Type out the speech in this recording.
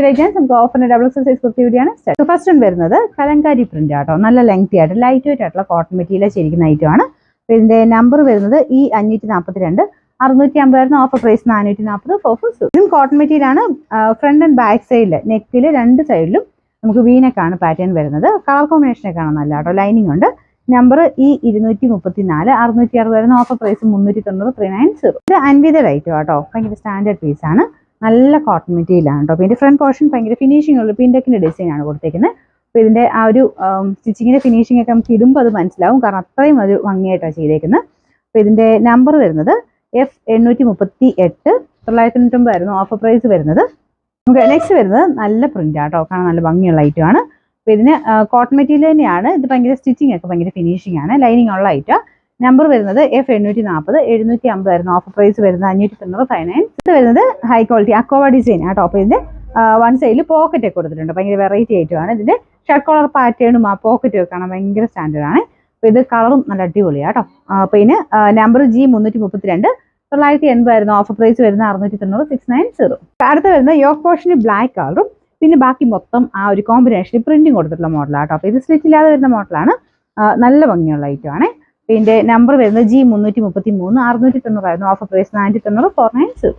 ഡിറ്റൈൽസ് നമുക്ക് ഓഫറിന് double XL size kurti കൂടിയാണ്. First one വരുന്നത് കലങ്കാരി പ്രിന്റ് ആട്ടോ. നല്ല ലെങ്തി ആയിട്ട് ലൈറ്റ് വെയിറ്റ് ആയിട്ടുള്ള കോട്ടൺ മെറ്റീരിയൽ ശരിക്കുന്ന ഐറ്റം ആണ്. ഇതിന്റെ നമ്പർ വരുന്നത് ഈ 542. 650 offer price 440 for full suit. ഇതും കോട്ടൺ മെറ്റീരിയൽ ആണ്. ഫ്രണ്ട് ആൻഡ് ബാക്ക് സൈഡിൽ നെക്കിൽ രണ്ട് സൈഡിലും നമുക്ക് വീനക്കാണ് പാറ്റേൺ വരുന്നത്. കളർ കോമ്പിനേഷൻ ഒക്കെ ആണ് നല്ല കേട്ടോ. ലൈനിങ് ഉണ്ട്. നമ്പർ ഈ 234. 660 ഓഫർ പ്രൈസ് 390 390. ഇത് അൻവിതയുടെ ഐറ്റം കേട്ടോ. ഭയങ്കര സ്റ്റാൻഡേർഡ് പീസ് ആണ്. നല്ല കോട്ടൺ മെറ്റീരിയൽ ആണ് കേട്ടോ. പിന്നെ ഫ്രണ്ട് പോർഷൻ ഭയങ്കര ഫിനിഷിംഗ് ഉള്ള പിൻഡക്കിന്റെ ഡിസൈൻ ആണ് കൊടുത്തേക്കുന്നത്. അപ്പോൾ ഇതിന്റെ ആ ഒരു സ്റ്റിച്ചിങ്ങിന്റെ ഫിനിഷിംഗ് ഒക്കെ നമുക്ക് ഇടുമ്പോൾ അത് മനസ്സിലാവും. കാരണം അത്രയും ഒരു ഭംഗിയായിട്ടാണ് ചെയ്തേക്കുന്നത്. അപ്പോൾ ഇതിന്റെ നമ്പർ വരുന്നത് F838. 990 ഓഫർ പ്രൈസ് വരുന്നത്. നമുക്ക് നെക്സ്റ്റ് വരുന്നത് നല്ല പ്രിന്റ് ആട്ടോ. കാണാൻ നല്ല ഭംഗിയുള്ള ഐറ്റം ആണ്. അപ്പോൾ ഇതിന് കോട്ടൺ മെറ്റീരിയൽ തന്നെയാണ്. ഇത് ഭയങ്കര സ്റ്റിച്ചിങ് ഒക്കെ ഭയങ്കര ഫിനിഷിംഗ് ആണ്. ലൈനിങ് ഉള്ള ഐറ്റം. നമ്പർ വരുന്നത് F840. 750 ഓഫർ പ്രൈസ് വരുന്നത് 590 590. ഇത് വരുന്നത് ഹൈ ക്വാളിറ്റി അക്കോവ ഡിസൈൻ ആട്ടോ. അപ്പോൾ ഇതിന്റെ വൺ സൈഡിൽ പോക്കറ്റ് ഒക്കെ കൊടുത്തിട്ടുണ്ട്. ഭയങ്കര വെറൈറ്റി ഐറ്റം ആണ്. ഇതിന്റെ ഷർട്ട് കോളർ പാറ്റേണും ആ പോക്കറ്റും ഒക്കെ കാണാൻ ഭയങ്കര സ്റ്റാൻഡേർഡ് ആണ്. അപ്പോൾ ഇത് കളറും നല്ല അടിപൊളിയാണ് കേട്ടോ. അപ്പോൾ ഇതിന് നമ്പർ G332. 980 ഓഫർ പ്രൈസ് വരുന്ന 690 690. അടുത്ത വരുന്ന യോക്ക് പോർഷന് ബ്ലാക്ക് കളറും പിന്നെ ബാക്കി മൊത്തം ആ ഒരു കോമ്പിനേഷനിൽ പ്രിന്റിങ് കൊടുത്തിട്ടുള്ള മോഡലാണ് കേട്ടോ. അപ്പോൾ ഇത് സ്റ്റിച്ച് ഇല്ലാതെ വരുന്ന മോഡലാണ്. നല്ല ഭംഗിയുള്ള ഐറ്റം ആണ്. ഇതിന്റെ നമ്പർ വരുന്നത് G333. 690 offer price 490 490.